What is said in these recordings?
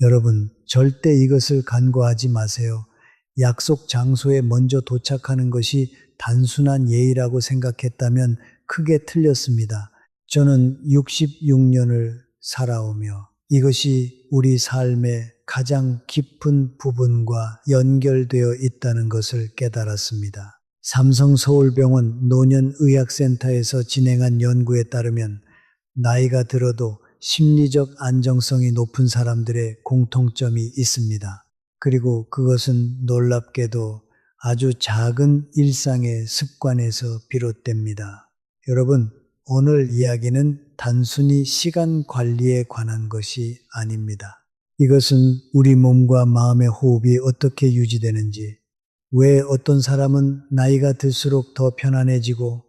여러분, 절대 이것을 간과하지 마세요. 약속 장소에 먼저 도착하는 것이 단순한 예의라고 생각했다면 크게 틀렸습니다. 저는 66년을 살아오며 이것이 우리 삶의 가장 깊은 부분과 연결되어 있다는 것을 깨달았습니다. 삼성서울병원 노년의학센터에서 진행한 연구에 따르면 나이가 들어도 심리적 안정성이 높은 사람들의 공통점이 있습니다. 그리고 그것은 놀랍게도 아주 작은 일상의 습관에서 비롯됩니다. 여러분, 오늘 이야기는 단순히 시간 관리에 관한 것이 아닙니다. 이것은 우리 몸과 마음의 호흡이 어떻게 유지되는지, 왜 어떤 사람은 나이가 들수록 더 편안해지고,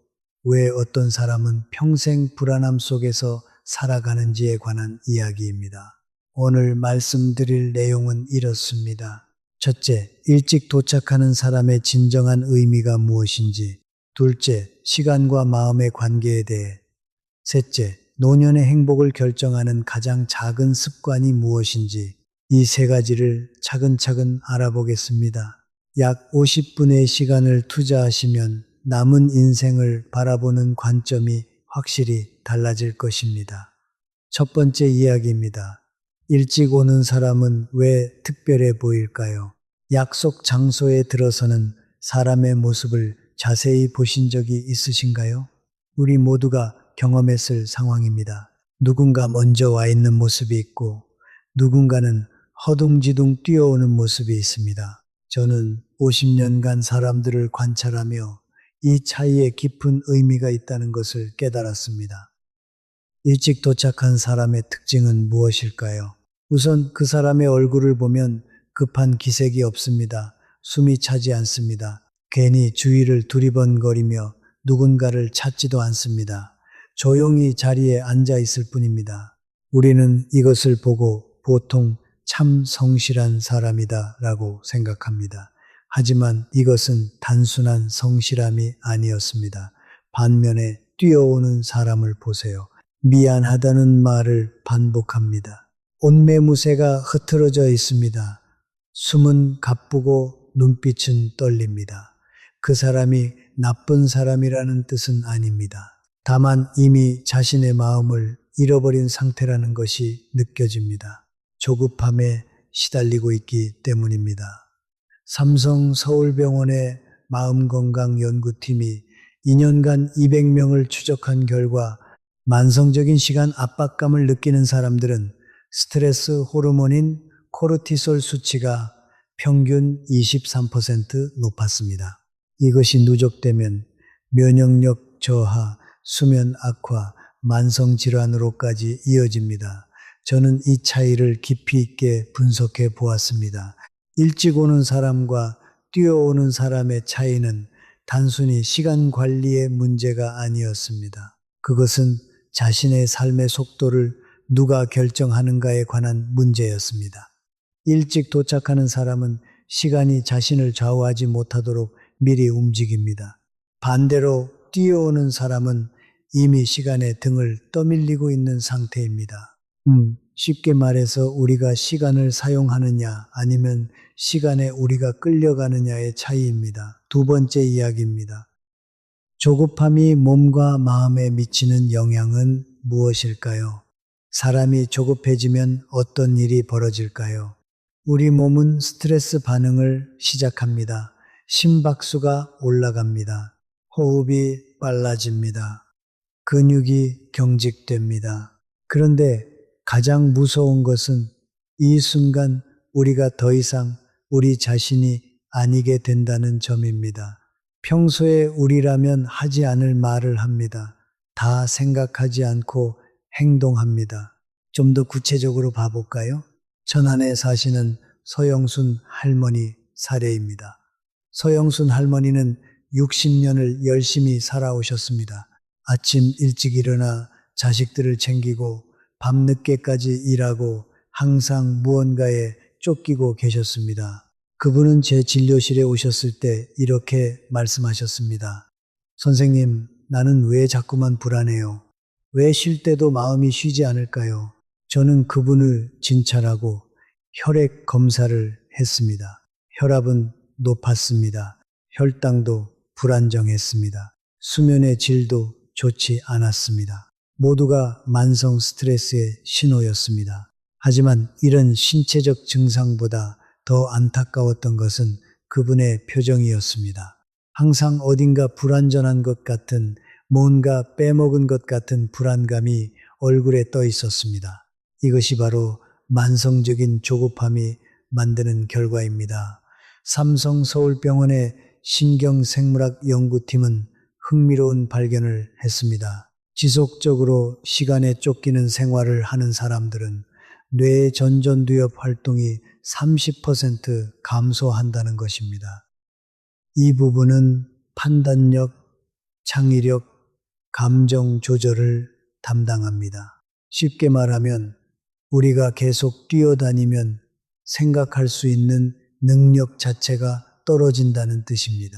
왜 어떤 사람은 평생 불안함 속에서 살아가는지에 관한 이야기입니다. 오늘 말씀드릴 내용은 이렇습니다. 첫째, 일찍 도착하는 사람의 진정한 의미가 무엇인지. 둘째, 시간과 마음의 관계에 대해. 셋째, 노년의 행복을 결정하는 가장 작은 습관이 무엇인지. 이 세 가지를 차근차근 알아보겠습니다. 약 50분의 시간을 투자하시면 남은 인생을 바라보는 관점이 확실히 달라질 것입니다. 첫 번째 이야기입니다. 일찍 오는 사람은 왜 특별해 보일까요? 약속 장소에 들어서는 사람의 모습을 자세히 보신 적이 있으신가요? 우리 모두가 경험했을 상황입니다. 누군가 먼저 와 있는 모습이 있고 누군가는 허둥지둥 뛰어오는 모습이 있습니다. 저는 50년간 사람들을 관찰하며 이 차이에 깊은 의미가 있다는 것을 깨달았습니다. 일찍 도착한 사람의 특징은 무엇일까요? 우선 그 사람의 얼굴을 보면 급한 기색이 없습니다. 숨이 차지 않습니다. 괜히 주위를 두리번거리며 누군가를 찾지도 않습니다. 조용히 자리에 앉아 있을 뿐입니다. 우리는 이것을 보고 보통 참 성실한 사람이다 라고 생각합니다. 하지만 이것은 단순한 성실함이 아니었습니다. 반면에 뛰어오는 사람을 보세요. 미안하다는 말을 반복합니다. 옷매무새가 흐트러져 있습니다. 숨은 가쁘고 눈빛은 떨립니다. 그 사람이 나쁜 사람이라는 뜻은 아닙니다. 다만 이미 자신의 마음을 잃어버린 상태라는 것이 느껴집니다. 조급함에 시달리고 있기 때문입니다. 삼성서울병원의 마음건강연구팀이 2년간 200명을 추적한 결과 만성적인 시간 압박감을 느끼는 사람들은 스트레스 호르몬인 코르티솔 수치가 평균 23% 높았습니다. 이것이 누적되면 면역력 저하, 수면 악화, 만성질환으로까지 이어집니다. 저는 이 차이를 깊이 있게 분석해 보았습니다. 일찍 오는 사람과 뛰어오는 사람의 차이는 단순히 시간 관리의 문제가 아니었습니다. 그것은 자신의 삶의 속도를 누가 결정하는가에 관한 문제였습니다. 일찍 도착하는 사람은 시간이 자신을 좌우하지 못하도록 미리 움직입니다. 반대로 뛰어오는 사람은 이미 시간에 등을 떠밀리고 있는 상태입니다. 쉽게 말해서 우리가 시간을 사용하느냐 아니면 시간에 우리가 끌려가느냐의 차이입니다. 두 번째 이야기입니다. 조급함이 몸과 마음에 미치는 영향은 무엇일까요? 사람이 조급해지면 어떤 일이 벌어질까요? 우리 몸은 스트레스 반응을 시작합니다. 심박수가 올라갑니다. 호흡이 빨라집니다. 근육이 경직됩니다. 그런데 가장 무서운 것은 이 순간 우리가 더 이상 우리 자신이 아니게 된다는 점입니다. 평소에 우리라면 하지 않을 말을 합니다. 다 생각하지 않고 행동합니다. 좀 더 구체적으로 봐볼까요? 천안에 사시는 서영순 할머니 사례입니다. 서영순 할머니는 60년을 열심히 살아오셨습니다. 아침 일찍 일어나 자식들을 챙기고 밤늦게까지 일하고 항상 무언가에 쫓기고 계셨습니다. 그분은 제 진료실에 오셨을 때 이렇게 말씀하셨습니다. 선생님, 나는 왜 자꾸만 불안해요? 왜 쉴 때도 마음이 쉬지 않을까요? 저는 그분을 진찰하고 혈액 검사를 했습니다. 혈압은 높았습니다. 혈당도 불안정했습니다. 수면의 질도 좋지 않았습니다. 모두가 만성 스트레스의 신호였습니다. 하지만 이런 신체적 증상보다 더 안타까웠던 것은 그분의 표정이었습니다. 항상 어딘가 불완전한 것 같은, 뭔가 빼먹은 것 같은 불안감이 얼굴에 떠 있었습니다. 이것이 바로 만성적인 조급함이 만드는 결과입니다. 삼성서울병원의 신경생물학 연구팀은 흥미로운 발견을 했습니다. 지속적으로 시간에 쫓기는 생활을 하는 사람들은 뇌의 전전두엽 활동이 30% 감소한다는 것입니다. 이 부분은 판단력, 창의력, 감정 조절을 담당합니다. 쉽게 말하면 우리가 계속 뛰어다니면 생각할 수 있는 능력 자체가 떨어진다는 뜻입니다.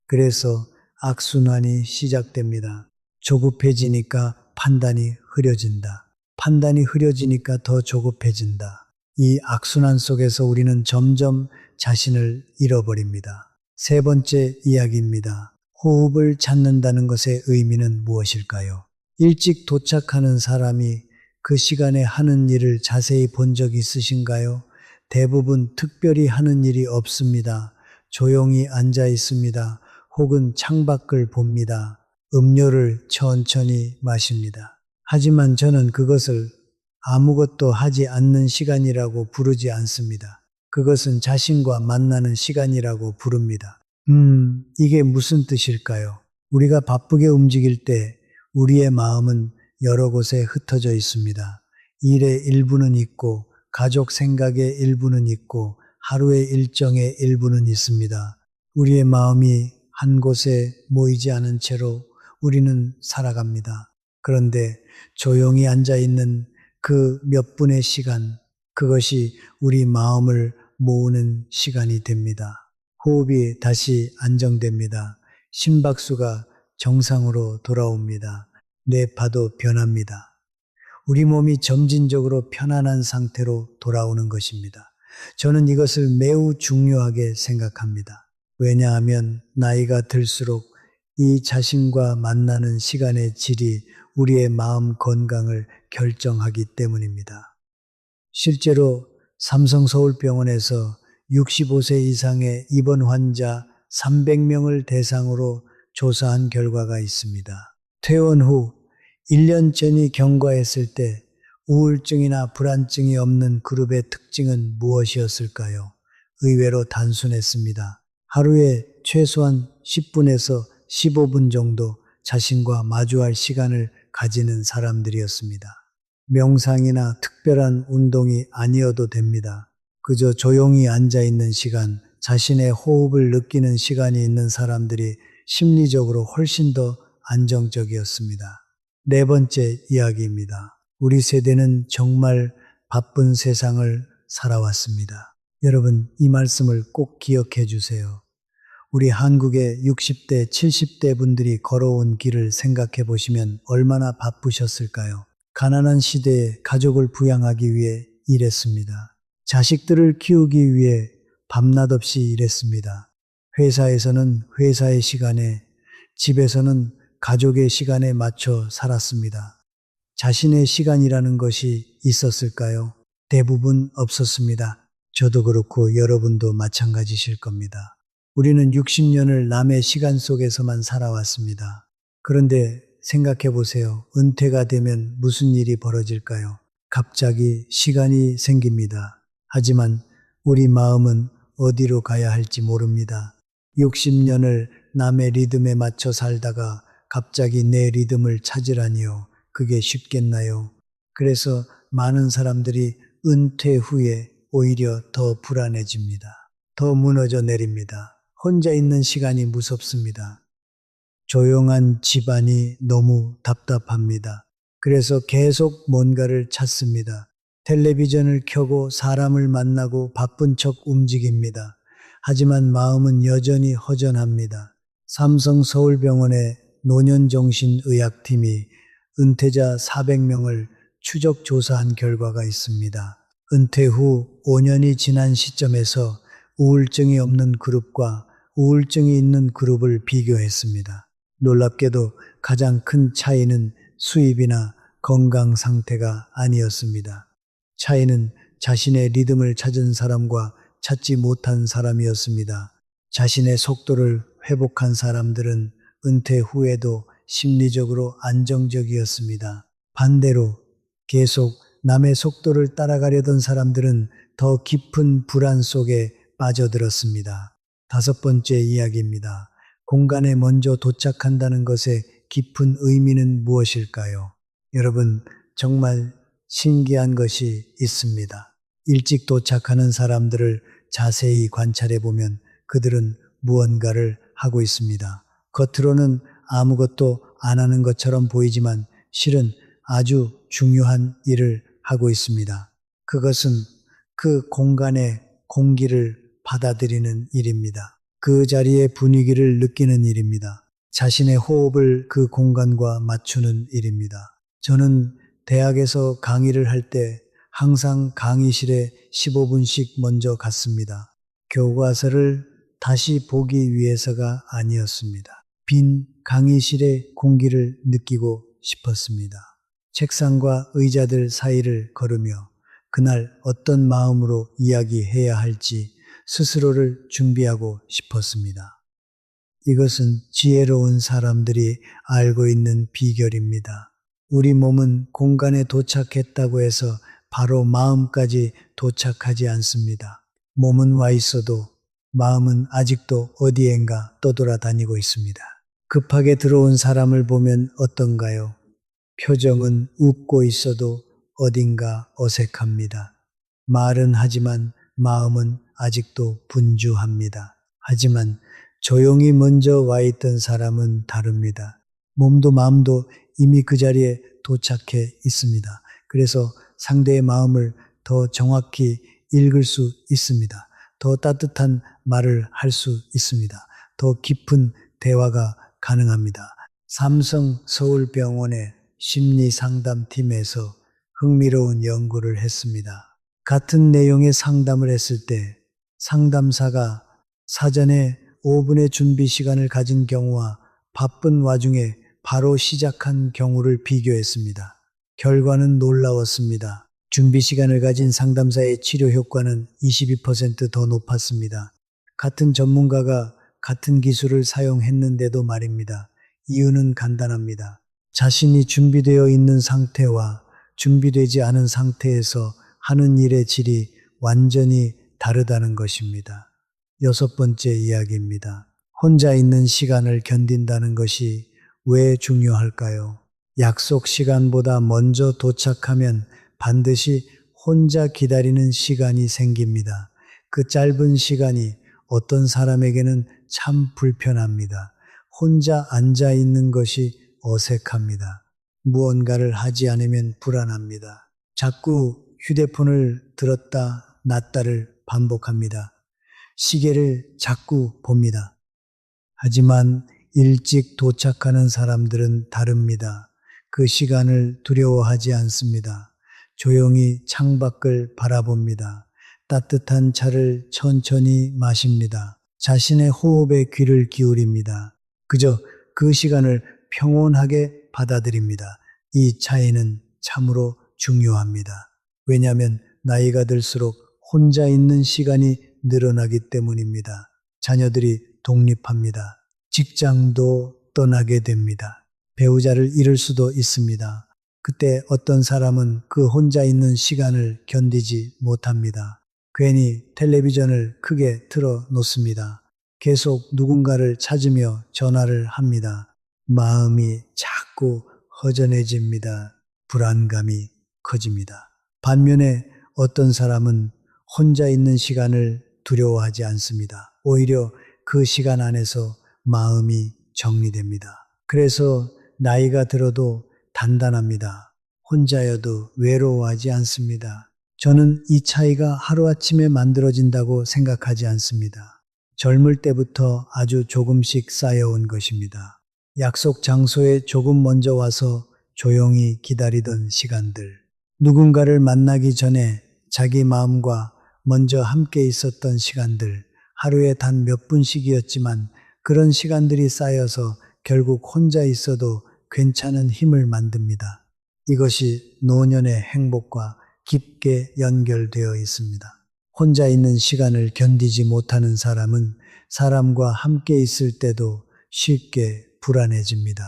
그래서 악순환이 시작됩니다. 조급해지니까 판단이 흐려진다. 판단이 흐려지니까 더 조급해진다. 이 악순환 속에서 우리는 점점 자신을 잃어버립니다. 세 번째 이야기입니다. 호흡을 찾는다는 것의 의미는 무엇일까요? 일찍 도착하는 사람이 그 시간에 하는 일을 자세히 본 적 있으신가요? 대부분 특별히 하는 일이 없습니다. 조용히 앉아 있습니다. 혹은 창밖을 봅니다. 음료를 천천히 마십니다. 하지만 저는 그것을 아무것도 하지 않는 시간이라고 부르지 않습니다. 그것은 자신과 만나는 시간이라고 부릅니다. 이게 무슨 뜻일까요? 우리가 바쁘게 움직일 때 우리의 마음은 여러 곳에 흩어져 있습니다. 일의 일부는 있고, 가족 생각의 일부는 있고, 하루의 일정의 일부는 있습니다. 우리의 마음이 한 곳에 모이지 않은 채로 우리는 살아갑니다. 그런데 조용히 앉아 있는 그 몇 분의 시간, 그것이 우리 마음을 모으는 시간이 됩니다. 호흡이 다시 안정됩니다. 심박수가 정상으로 돌아옵니다. 뇌파도 변합니다. 우리 몸이 점진적으로 편안한 상태로 돌아오는 것입니다. 저는 이것을 매우 중요하게 생각합니다. 왜냐하면 나이가 들수록 이 자신과 만나는 시간의 질이 우리의 마음 건강을 결정하기 때문입니다. 실제로 삼성서울병원에서 65세 이상의 입원 환자 300명을 대상으로 조사한 결과가 있습니다. 퇴원 후 1년 전이 경과했을 때 우울증이나 불안증이 없는 그룹의 특징은 무엇이었을까요? 의외로 단순했습니다. 하루에 최소한 10분에서 15분 정도 자신과 마주할 시간을 가지는 사람들이었습니다. 명상이나 특별한 운동이 아니어도 됩니다. 그저 조용히 앉아 있는 시간, 자신의 호흡을 느끼는 시간이 있는 사람들이 심리적으로 훨씬 더 안정적이었습니다. 네 번째 이야기입니다. 우리 세대는 정말 바쁜 세상을 살아왔습니다. 여러분, 이 말씀을 꼭 기억해 주세요. 우리 한국의 60대, 70대 분들이 걸어온 길을 생각해 보시면 얼마나 바쁘셨을까요? 가난한 시대에 가족을 부양하기 위해 일했습니다. 자식들을 키우기 위해 밤낮 없이 일했습니다. 회사에서는 회사의 시간에, 집에서는 가족의 시간에 맞춰 살았습니다. 자신의 시간이라는 것이 있었을까요? 대부분 없었습니다. 저도 그렇고 여러분도 마찬가지실 겁니다. 우리는 60년을 남의 시간 속에서만 살아왔습니다. 그런데 생각해 보세요. 은퇴가 되면 무슨 일이 벌어질까요? 갑자기 시간이 생깁니다. 하지만 우리 마음은 어디로 가야 할지 모릅니다. 60년을 남의 리듬에 맞춰 살다가 갑자기 내 리듬을 찾으라니요. 그게 쉽겠나요? 그래서 많은 사람들이 은퇴 후에 오히려 더 불안해집니다. 더 무너져 내립니다. 혼자 있는 시간이 무섭습니다. 조용한 집안이 너무 답답합니다. 그래서 계속 뭔가를 찾습니다. 텔레비전을 켜고 사람을 만나고 바쁜 척 움직입니다. 하지만 마음은 여전히 허전합니다. 삼성서울병원의 노년정신의학팀이 은퇴자 400명을 추적 조사한 결과가 있습니다. 은퇴 후 5년이 지난 시점에서 우울증이 없는 그룹과 우울증이 있는 그룹을 비교했습니다. 놀랍게도 가장 큰 차이는 수입이나 건강 상태가 아니었습니다. 차이는 자신의 리듬을 찾은 사람과 찾지 못한 사람이었습니다. 자신의 속도를 회복한 사람들은 은퇴 후에도 심리적으로 안정적이었습니다. 반대로 계속 남의 속도를 따라가려던 사람들은 더 깊은 불안 속에 빠져들었습니다. 다섯 번째 이야기입니다. 공간에 먼저 도착한다는 것의 깊은 의미는 무엇일까요? 여러분, 정말 신기한 것이 있습니다. 일찍 도착하는 사람들을 자세히 관찰해 보면 그들은 무언가를 하고 있습니다. 겉으로는 아무것도 안 하는 것처럼 보이지만 실은 아주 중요한 일을 하고 있습니다. 그것은 그 공간의 공기를 받아들이는 일입니다. 그 자리의 분위기를 느끼는 일입니다. 자신의 호흡을 그 공간과 맞추는 일입니다. 저는 대학에서 강의를 할 때 항상 강의실에 15분씩 먼저 갔습니다. 교과서를 다시 보기 위해서가 아니었습니다. 빈 강의실의 공기를 느끼고 싶었습니다. 책상과 의자들 사이를 걸으며 그날 어떤 마음으로 이야기해야 할지 스스로를 준비하고 싶었습니다. 이것은 지혜로운 사람들이 알고 있는 비결입니다. 우리 몸은 공간에 도착했다고 해서 바로 마음까지 도착하지 않습니다. 몸은 와 있어도 마음은 아직도 어디엔가 떠돌아다니고 있습니다. 급하게 들어온 사람을 보면 어떤가요? 표정은 웃고 있어도 어딘가 어색합니다. 말은 하지만 마음은 아직도 분주합니다. 하지만 조용히 먼저 와 있던 사람은 다릅니다. 몸도 마음도 이미 그 자리에 도착해 있습니다. 그래서 상대의 마음을 더 정확히 읽을 수 있습니다. 더 따뜻한 말을 할 수 있습니다. 더 깊은 대화가 가능합니다. 삼성 서울병원의 심리상담팀에서 흥미로운 연구를 했습니다. 같은 내용의 상담을 했을 때 상담사가 사전에 5분의 준비 시간을 가진 경우와 바쁜 와중에 바로 시작한 경우를 비교했습니다. 결과는 놀라웠습니다. 준비 시간을 가진 상담사의 치료 효과는 22% 더 높았습니다. 같은 전문가가 같은 기술을 사용했는데도 말입니다. 이유는 간단합니다. 자신이 준비되어 있는 상태와 준비되지 않은 상태에서 하는 일의 질이 완전히 다르다는 것입니다. 여섯 번째 이야기입니다. 혼자 있는 시간을 견딘다는 것이 왜 중요할까요? 약속 시간보다 먼저 도착하면 반드시 혼자 기다리는 시간이 생깁니다. 그 짧은 시간이 어떤 사람에게는 참 불편합니다. 혼자 앉아 있는 것이 어색합니다. 무언가를 하지 않으면 불안합니다. 자꾸 휴대폰을 들었다 놨다를 반복합니다. 시계를 자꾸 봅니다. 하지만 일찍 도착하는 사람들은 다릅니다. 그 시간을 두려워하지 않습니다. 조용히 창밖을 바라봅니다. 따뜻한 차를 천천히 마십니다. 자신의 호흡에 귀를 기울입니다. 그저 그 시간을 평온하게 받아들입니다. 이 차이는 참으로 중요합니다. 왜냐하면 나이가 들수록 혼자 있는 시간이 늘어나기 때문입니다. 자녀들이 독립합니다. 직장도 떠나게 됩니다. 배우자를 잃을 수도 있습니다. 그때 어떤 사람은 그 혼자 있는 시간을 견디지 못합니다. 괜히 텔레비전을 크게 틀어 놓습니다. 계속 누군가를 찾으며 전화를 합니다. 마음이 자꾸 허전해집니다. 불안감이 커집니다. 반면에 어떤 사람은 혼자 있는 시간을 두려워하지 않습니다. 오히려 그 시간 안에서 마음이 정리됩니다. 그래서 나이가 들어도 단단합니다. 혼자여도 외로워하지 않습니다. 저는 이 차이가 하루아침에 만들어진다고 생각하지 않습니다. 젊을 때부터 아주 조금씩 쌓여온 것입니다. 약속 장소에 조금 먼저 와서 조용히 기다리던 시간들, 누군가를 만나기 전에 자기 마음과 먼저 함께 있었던 시간들, 하루에 단 몇 분씩이었지만 그런 시간들이 쌓여서 결국 혼자 있어도 괜찮은 힘을 만듭니다. 이것이 노년의 행복과 깊게 연결되어 있습니다. 혼자 있는 시간을 견디지 못하는 사람은 사람과 함께 있을 때도 쉽게 불안해집니다.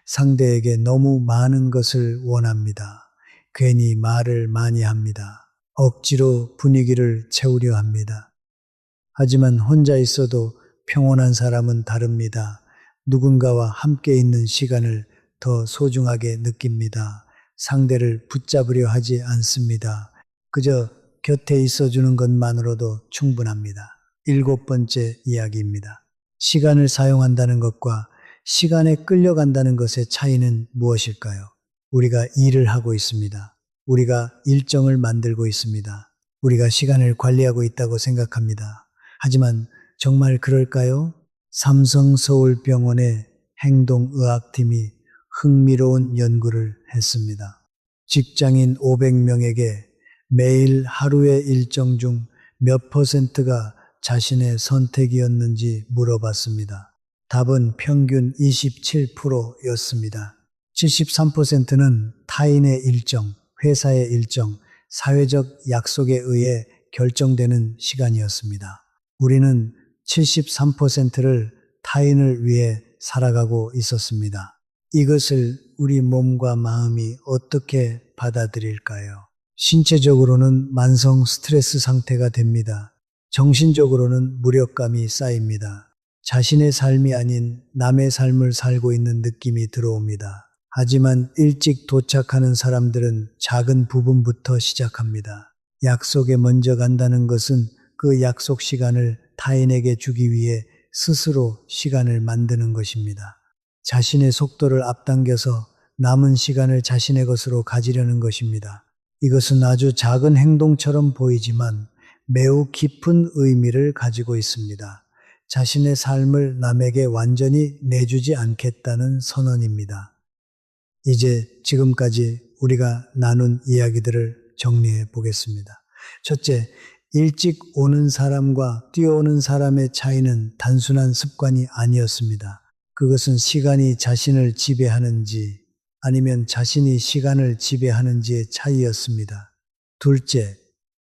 상대에게 너무 많은 것을 원합니다. 괜히 말을 많이 합니다. 억지로 분위기를 채우려 합니다. 하지만 혼자 있어도 평온한 사람은 다릅니다. 누군가와 함께 있는 시간을 더 소중하게 느낍니다. 상대를 붙잡으려 하지 않습니다. 그저 곁에 있어주는 것만으로도 충분합니다. 7번째 이야기입니다. 시간을 사용한다는 것과 시간에 끌려간다는 것의 차이는 무엇일까요? 우리가 일을 하고 있습니다. 우리가 일정을 만들고 있습니다. 우리가 시간을 관리하고 있다고 생각합니다. 하지만 정말 그럴까요? 삼성서울병원의 행동의학팀이 흥미로운 연구를 했습니다. 직장인 500명에게 매일 하루의 일정 중 몇 퍼센트가 자신의 선택이었는지 물어봤습니다. 답은 평균 27%였습니다. 73%는 타인의 일정, 회사의 일정, 사회적 약속에 의해 결정되는 시간이었습니다. 우리는 73%를 타인을 위해 살아가고 있었습니다. 이것을 우리 몸과 마음이 어떻게 받아들일까요? 신체적으로는 만성 스트레스 상태가 됩니다. 정신적으로는 무력감이 쌓입니다. 자신의 삶이 아닌 남의 삶을 살고 있는 느낌이 들어옵니다. 하지만 일찍 도착하는 사람들은 작은 부분부터 시작합니다. 약속에 먼저 간다는 것은 그 약속 시간을 타인에게 주기 위해 스스로 시간을 만드는 것입니다. 자신의 속도를 앞당겨서 남은 시간을 자신의 것으로 가지려는 것입니다. 이것은 아주 작은 행동처럼 보이지만 매우 깊은 의미를 가지고 있습니다. 자신의 삶을 남에게 완전히 내주지 않겠다는 선언입니다. 이제 지금까지 우리가 나눈 이야기들을 정리해 보겠습니다. 첫째, 일찍 오는 사람과 뛰어오는 사람의 차이는 단순한 습관이 아니었습니다. 그것은 시간이 자신을 지배하는지 아니면 자신이 시간을 지배하는지의 차이였습니다. 둘째,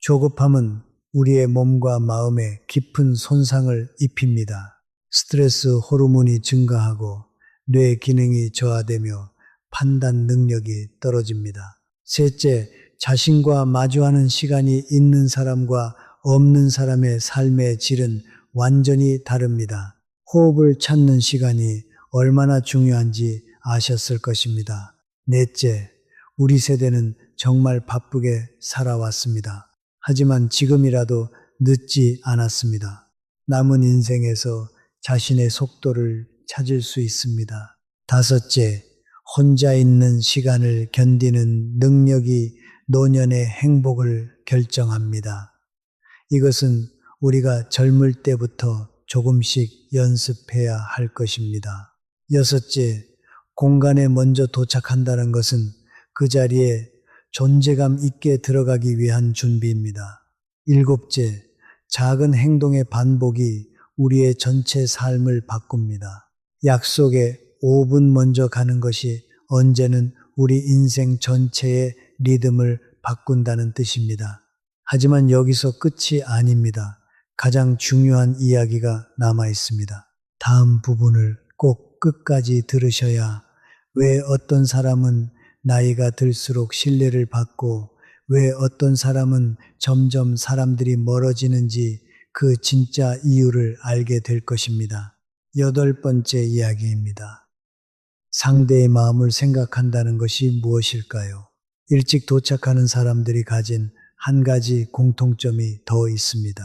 조급함은 우리의 몸과 마음에 깊은 손상을 입힙니다. 스트레스 호르몬이 증가하고 뇌 기능이 저하되며 판단 능력이 떨어집니다. 셋째, 자신과 마주하는 시간이 있는 사람과 없는 사람의 삶의 질은 완전히 다릅니다. 호흡을 찾는 시간이 얼마나 중요한지 아셨을 것입니다. 넷째, 우리 세대는 정말 바쁘게 살아왔습니다. 하지만 지금이라도 늦지 않았습니다. 남은 인생에서 자신의 속도를 찾을 수 있습니다. 다섯째, 혼자 있는 시간을 견디는 능력이 노년의 행복을 결정합니다. 이것은 우리가 젊을 때부터 조금씩 연습해야 할 것입니다. 여섯째, 공간에 먼저 도착한다는 것은 그 자리에 존재감 있게 들어가기 위한 준비입니다. 일곱째, 작은 행동의 반복이 우리의 전체 삶을 바꿉니다. 약속에 5분 먼저 가는 것이 언제는 우리 인생 전체의 리듬을 바꾼다는 뜻입니다. 하지만 여기서 끝이 아닙니다. 가장 중요한 이야기가 남아 있습니다. 다음 부분을 꼭 끝까지 들으셔야 왜 어떤 사람은 나이가 들수록 신뢰를 받고 왜 어떤 사람은 점점 사람들이 멀어지는지 그 진짜 이유를 알게 될 것입니다. 8번째 이야기입니다. 상대의 마음을 생각한다는 것이 무엇일까요? 일찍 도착하는 사람들이 가진 한 가지 공통점이 더 있습니다.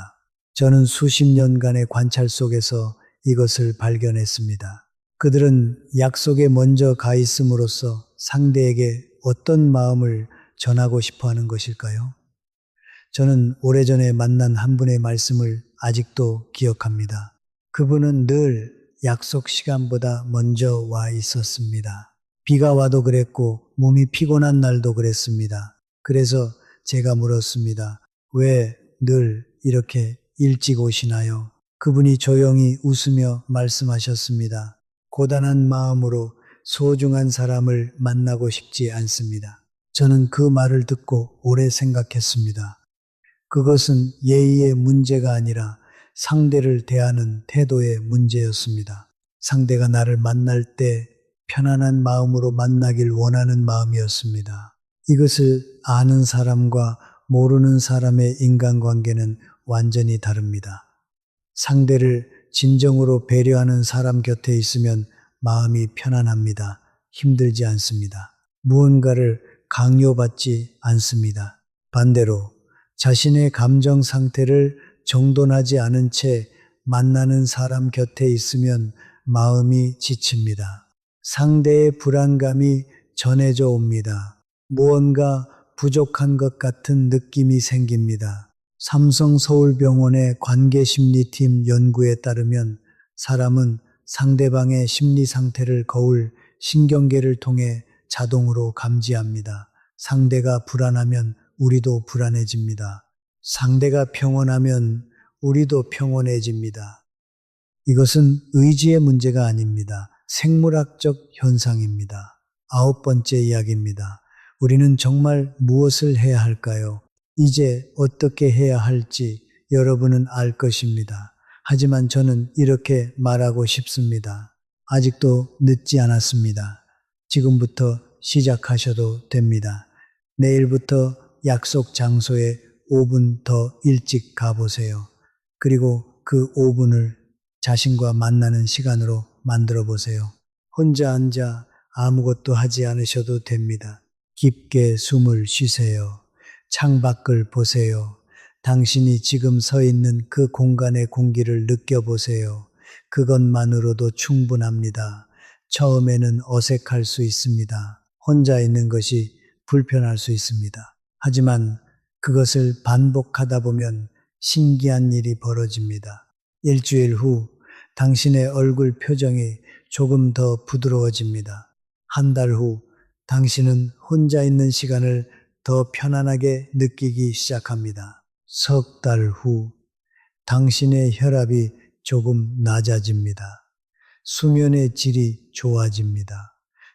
저는 수십 년간의 관찰 속에서 이것을 발견했습니다. 그들은 약속에 먼저 가 있음으로써 상대에게 어떤 마음을 전하고 싶어 하는 것일까요? 저는 오래전에 만난 한 분의 말씀을 아직도 기억합니다. 그분은 늘 약속 시간보다 먼저 와 있었습니다. 비가 와도 그랬고 몸이 피곤한 날도 그랬습니다. 그래서 제가 물었습니다. 왜 늘 이렇게 일찍 오시나요? 그분이 조용히 웃으며 말씀하셨습니다. 고단한 마음으로 소중한 사람을 만나고 싶지 않습니다. 저는 그 말을 듣고 오래 생각했습니다. 그것은 예의의 문제가 아니라 상대를 대하는 태도의 문제였습니다. 상대가 나를 만날 때 편안한 마음으로 만나길 원하는 마음이었습니다. 이것을 아는 사람과 모르는 사람의 인간관계는 완전히 다릅니다. 상대를 진정으로 배려하는 사람 곁에 있으면 마음이 편안합니다. 힘들지 않습니다. 무언가를 강요받지 않습니다. 반대로 자신의 감정 상태를 정돈하지 않은 채 만나는 사람 곁에 있으면 마음이 지칩니다. 상대의 불안감이 전해져 옵니다. 무언가 부족한 것 같은 느낌이 생깁니다. 삼성서울병원의 관계심리팀 연구에 따르면 사람은 상대방의 심리 상태를 거울 신경계를 통해 자동으로 감지합니다. 상대가 불안하면 우리도 불안해집니다. 상대가 평온하면 우리도 평온해집니다. 이것은 의지의 문제가 아닙니다. 생물학적 현상입니다. 9번째 이야기입니다. 우리는 정말 무엇을 해야 할까요? 이제 어떻게 해야 할지 여러분은 알 것입니다. 하지만 저는 이렇게 말하고 싶습니다. 아직도 늦지 않았습니다. 지금부터 시작하셔도 됩니다. 내일부터 약속 장소에 5분 더 일찍 가보세요. 그리고 그 5분을 자신과 만나는 시간으로 만들어 보세요. 혼자 앉아 아무것도 하지 않으셔도 됩니다. 깊게 숨을 쉬세요. 창밖을 보세요. 당신이 지금 서 있는 그 공간의 공기를 느껴보세요. 그것만으로도 충분합니다. 처음에는 어색할 수 있습니다. 혼자 있는 것이 불편할 수 있습니다. 하지만 그것을 반복하다 보면 신기한 일이 벌어집니다. 일주일 후 당신의 얼굴 표정이 조금 더 부드러워집니다. 한 달 후 당신은 혼자 있는 시간을 더 편안하게 느끼기 시작합니다. 석 달 후 당신의 혈압이 조금 낮아집니다. 수면의 질이 좋아집니다.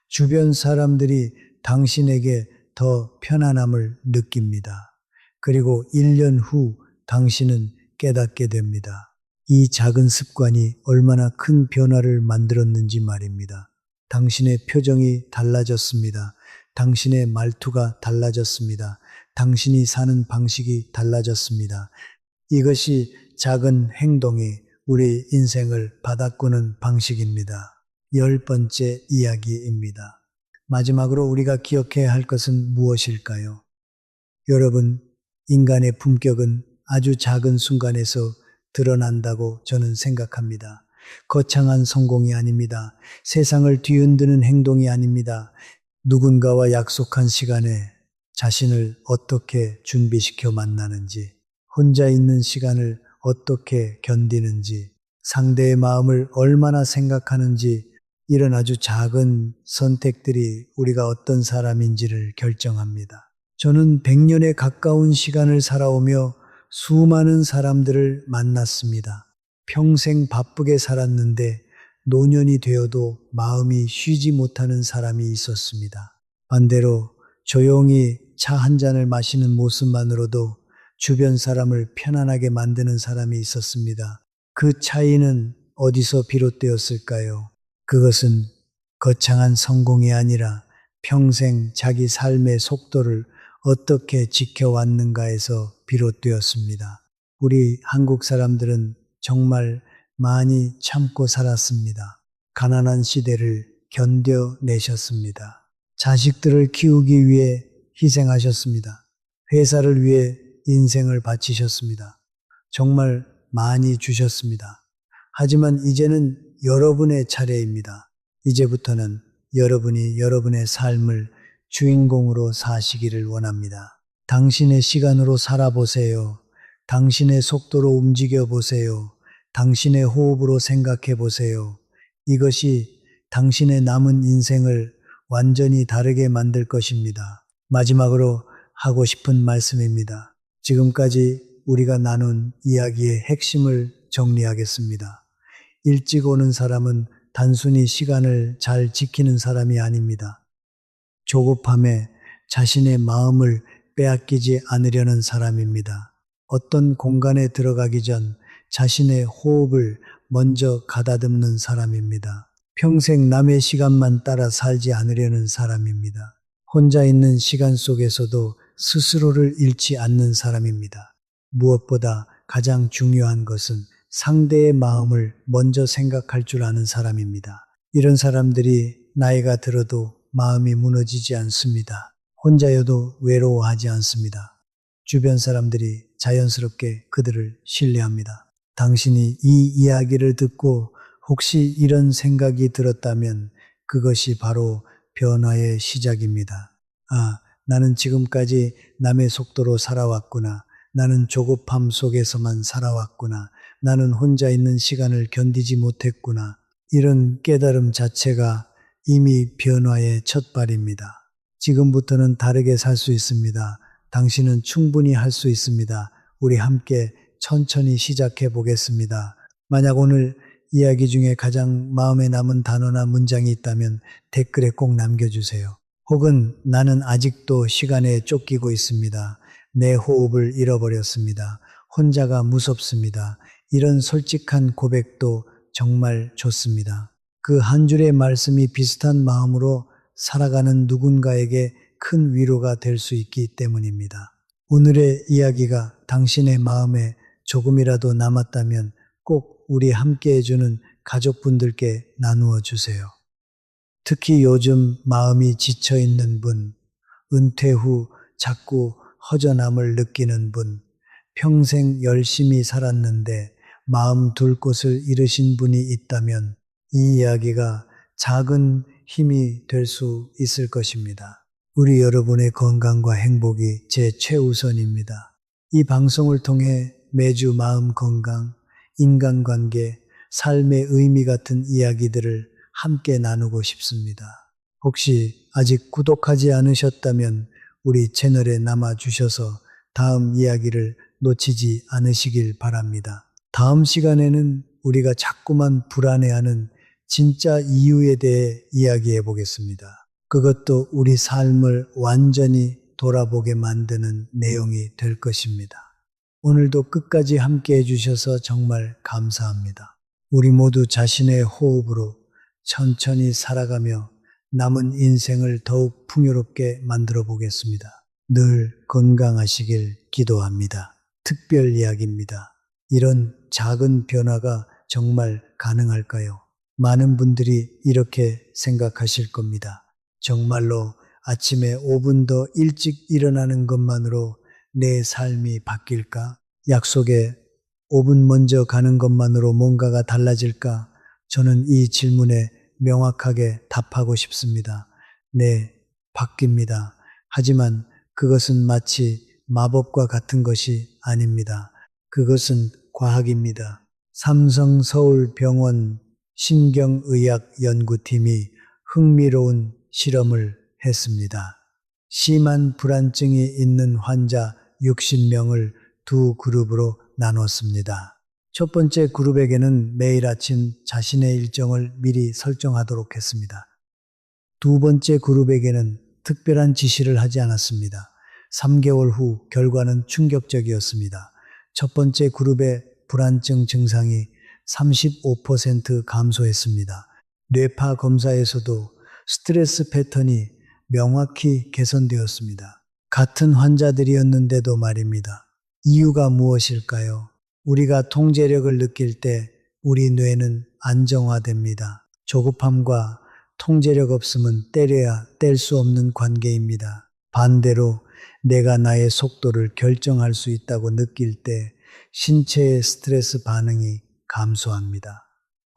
주변 사람들이 당신에게 더 편안함을 느낍니다. 그리고 1년 후 당신은 깨닫게 됩니다. 이 작은 습관이 얼마나 큰 변화를 만들었는지 말입니다. 당신의 표정이 달라졌습니다. 당신의 말투가 달라졌습니다. 당신이 사는 방식이 달라졌습니다. 이것이 작은 행동이 우리 인생을 바다꾸는 방식입니다. 10번째 이야기입니다. 마지막으로 우리가 기억해야 할 것은 무엇일까요? 여러분, 인간의 품격은 아주 작은 순간에서 드러난다고 저는 생각합니다. 거창한 성공이 아닙니다. 세상을 뒤흔드는 행동이 아닙니다. 누군가와 약속한 시간에 자신을 어떻게 준비시켜 만나는지, 혼자 있는 시간을 어떻게 견디는지, 상대의 마음을 얼마나 생각하는지, 이런 아주 작은 선택들이 우리가 어떤 사람인지를 결정합니다. 저는 100년에 가까운 시간을 살아오며 수많은 사람들을 만났습니다. 평생 바쁘게 살았는데 노년이 되어도 마음이 쉬지 못하는 사람이 있었습니다. 반대로 조용히 차 한 잔을 마시는 모습만으로도 주변 사람을 편안하게 만드는 사람이 있었습니다. 그 차이는 어디서 비롯되었을까요? 그것은 거창한 성공이 아니라 평생 자기 삶의 속도를 어떻게 지켜왔는가에서 비롯되었습니다. 우리 한국 사람들은 정말 많이 참고 살았습니다. 가난한 시대를 견뎌내셨습니다. 자식들을 키우기 위해 희생하셨습니다. 회사를 위해 인생을 바치셨습니다. 정말 많이 주셨습니다. 하지만 이제는 여러분의 차례입니다. 이제부터는 여러분이 여러분의 삶을 주인공으로 사시기를 원합니다. 당신의 시간으로 살아보세요. 당신의 속도로 움직여 보세요. 당신의 호흡으로 생각해 보세요. 이것이 당신의 남은 인생을 완전히 다르게 만들 것입니다. 마지막으로 하고 싶은 말씀입니다. 지금까지 우리가 나눈 이야기의 핵심을 정리하겠습니다. 일찍 오는 사람은 단순히 시간을 잘 지키는 사람이 아닙니다. 조급함에 자신의 마음을 빼앗기지 않으려는 사람입니다. 어떤 공간에 들어가기 전 자신의 호흡을 먼저 가다듬는 사람입니다. 평생 남의 시간만 따라 살지 않으려는 사람입니다. 혼자 있는 시간 속에서도 스스로를 잃지 않는 사람입니다. 무엇보다 가장 중요한 것은 상대의 마음을 먼저 생각할 줄 아는 사람입니다. 이런 사람들이 나이가 들어도 마음이 무너지지 않습니다. 혼자여도 외로워하지 않습니다. 주변 사람들이 자연스럽게 그들을 신뢰합니다. 당신이 이 이야기를 듣고 혹시 이런 생각이 들었다면 그것이 바로 변화의 시작입니다. 아, 나는 지금까지 남의 속도로 살아왔구나. 나는 조급함 속에서만 살아왔구나. 나는 혼자 있는 시간을 견디지 못했구나. 이런 깨달음 자체가 이미 변화의 첫발입니다. 지금부터는 다르게 살 수 있습니다. 당신은 충분히 할 수 있습니다. 우리 함께 천천히 시작해 보겠습니다. 만약 오늘 이야기 중에 가장 마음에 남은 단어나 문장이 있다면 댓글에 꼭 남겨주세요. 혹은 나는 아직도 시간에 쫓기고 있습니다. 내 호흡을 잃어버렸습니다. 혼자가 무섭습니다. 이런 솔직한 고백도 정말 좋습니다. 그 한 줄의 말씀이 비슷한 마음으로 살아가는 누군가에게 큰 위로가 될 수 있기 때문입니다. 오늘의 이야기가 당신의 마음에 조금이라도 남았다면 꼭 우리 함께 해주는 가족분들께 나누어 주세요. 특히 요즘 마음이 지쳐 있는 분, 은퇴 후 자꾸 허전함을 느끼는 분, 평생 열심히 살았는데 마음 둘 곳을 잃으신 분이 있다면 이 이야기가 작은 힘이 될 수 있을 것입니다. 우리 여러분의 건강과 행복이 제 최우선입니다. 이 방송을 통해 매주 마음 건강, 인간관계, 삶의 의미 같은 이야기들을 함께 나누고 싶습니다. 혹시 아직 구독하지 않으셨다면 우리 채널에 남아주셔서 다음 이야기를 놓치지 않으시길 바랍니다. 다음 시간에는 우리가 자꾸만 불안해하는 진짜 이유에 대해 이야기해 보겠습니다. 그것도 우리 삶을 완전히 돌아보게 만드는 내용이 될 것입니다. 오늘도 끝까지 함께 해주셔서 정말 감사합니다. 우리 모두 자신의 호흡으로 천천히 살아가며 남은 인생을 더욱 풍요롭게 만들어 보겠습니다. 늘 건강하시길 기도합니다. 특별 이야기입니다. 이런 작은 변화가 정말 가능할까요? 많은 분들이 이렇게 생각하실 겁니다. 정말로 아침에 5분 더 일찍 일어나는 것만으로 내 삶이 바뀔까? 약속에 5분 먼저 가는 것만으로 뭔가가 달라질까? 저는 이 질문에 명확하게 답하고 싶습니다. 네, 바뀝니다. 하지만 그것은 마치 마법과 같은 것이 아닙니다. 그것은 과학입니다. 삼성서울병원 신경의학연구팀이 흥미로운 실험을 했습니다. 심한 불안증이 있는 환자 60명을 두 그룹으로 나눴습니다. 첫 번째 그룹에게는 매일 아침 자신의 일정을 미리 설정하도록 했습니다. 두 번째 그룹에게는 특별한 지시를 하지 않았습니다. 3개월 후 결과는 충격적이었습니다. 첫 번째 그룹의 불안증 증상이 35% 감소했습니다. 뇌파 검사에서도 스트레스 패턴이 명확히 개선되었습니다. 같은 환자들이었는데도 말입니다. 이유가 무엇일까요? 우리가 통제력을 느낄 때 우리 뇌는 안정화됩니다. 조급함과 통제력 없음은 때려야 뗄 수 없는 관계입니다. 반대로 내가 나의 속도를 결정할 수 있다고 느낄 때 신체의 스트레스 반응이 감소합니다.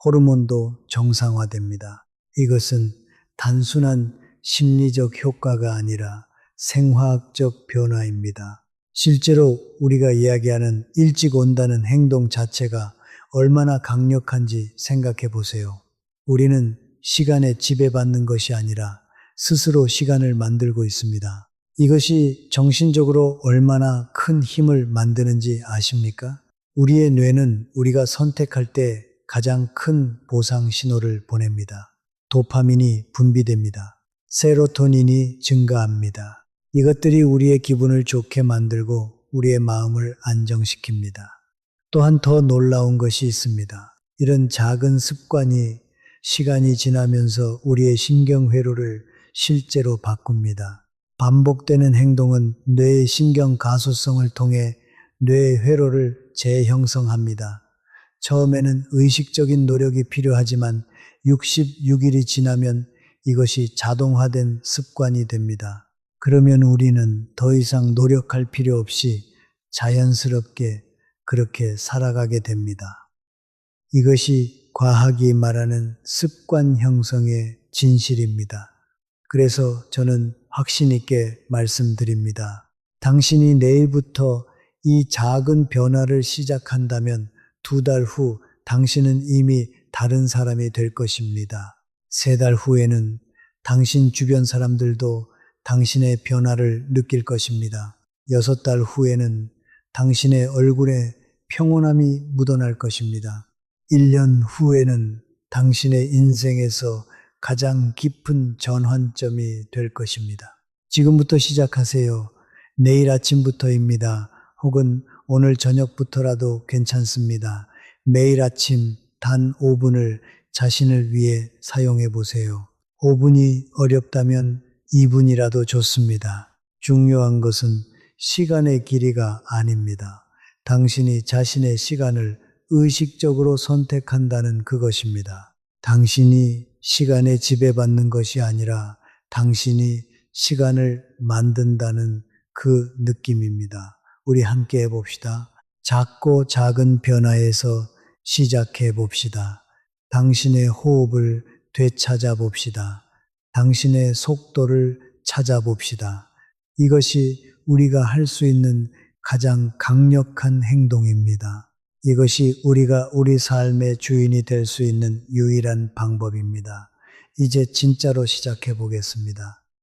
호르몬도 정상화됩니다. 이것은 단순한 심리적 효과가 아니라 생화학적 변화입니다. 실제로 우리가 이야기하는 일찍 온다는 행동 자체가 얼마나 강력한지 생각해 보세요. 우리는 시간에 지배받는 것이 아니라 스스로 시간을 만들고 있습니다. 이것이 정신적으로 얼마나 큰 힘을 만드는지 아십니까? 우리의 뇌는 우리가 선택할 때 가장 큰 보상 신호를 보냅니다. 도파민이 분비됩니다. 세로토닌이 증가합니다. 이것들이 우리의 기분을 좋게 만들고 우리의 마음을 안정시킵니다. 또한 더 놀라운 것이 있습니다. 이런 작은 습관이 시간이 지나면서 우리의 신경회로를 실제로 바꿉니다. 반복되는 행동은 뇌의 신경 가소성을 통해 뇌의 회로를 재형성합니다. 처음에는 의식적인 노력이 필요하지만 66일이 지나면 이것이 자동화된 습관이 됩니다. 그러면 우리는 더 이상 노력할 필요 없이 자연스럽게 그렇게 살아가게 됩니다. 이것이 과학이 말하는 습관 형성의 진실입니다. 그래서 저는 확신 있게 말씀드립니다. 당신이 내일부터 이 작은 변화를 시작한다면 2달 후 당신은 이미 다른 사람이 될 것입니다. 3달 후에는 당신 주변 사람들도 당신의 변화를 느낄 것입니다. 6달 후에는 당신의 얼굴에 평온함이 묻어날 것입니다. 1년 후에는 당신의 인생에서 가장 깊은 전환점이 될 것입니다. 지금부터 시작하세요. 내일 아침부터입니다. 혹은 오늘 저녁부터라도 괜찮습니다. 매일 아침 단 5분을 자신을 위해 사용해 보세요. 5분이 어렵다면 2분이라도 좋습니다. 중요한 것은 시간의 길이가 아닙니다. 당신이 자신의 시간을 의식적으로 선택한다는 그것입니다. 당신이 시간에 지배받는 것이 아니라 당신이 시간을 만든다는 그 느낌입니다. 우리 함께 해봅시다. 작고 작은 변화에서 시작해 봅시다. 당신의 호흡을 되찾아 봅시다. 당신의 속도를 찾아봅시다. 이것이 우리가 할 수 있는 가장 강력한 행동입니다. 이것이 우리가 우리 삶의 주인이 될 수 있는 유일한 방법입니다. 이제 진짜로 시작해 보겠습니다.